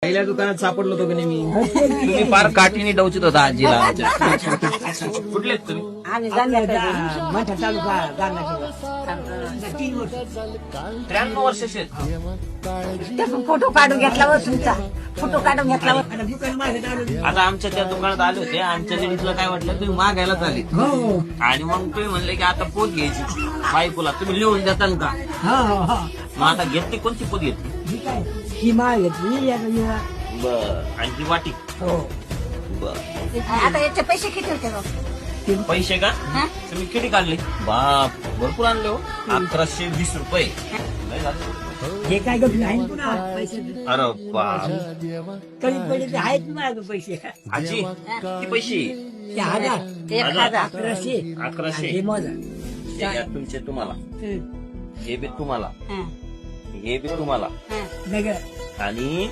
पहिल्या दुकानात सापडलो होतो की नाही मी. तुम्ही फार काठीने डवचित होता आजीला. कुठले आहेत तुम्ही? आम्ही जाण्याकडे मोठा तालुका गारणाखेडा 3 वर्ष 93 वर्षाचे आहेत. फोटो काढून घेतला व तुमचा फोटो काढून घेतला व आता दुकान माझ्या तालुक्यात. आता आमच्या त्या दुकानात आले होते. आमच्या लेडीजला काय वाटलं तुम्ही मागायला आले हो आणि मग तुम्ही म्हणले की आता पोत घ्यायची बायकोला. तुम्ही लिहून देताल का? हा हा हा मग आता घेतली कोणती पोत घेतली? ही काय ही माळ घेतली याला बर. आणि ती वाटी. हो बर. आता याचे पैसे किती होते बघ? पैसे का हा? तुम्ही किती काढले? बाप भरपूर आणले हो. 1120 रुपये. लय झाले. हे काय गप नाही पुन्हा पैसे अरे बाप. कधी पडले ते आहेत माझ्याकडे पैसे आजी किती पैसे? ते 1000 एक हजार 1100 1100. हे मोजा हे घ्या तुमचे तुम्हाला. हे बी तुम्हाला. हा, हे बी तुम्हाला. हा. नगर आणि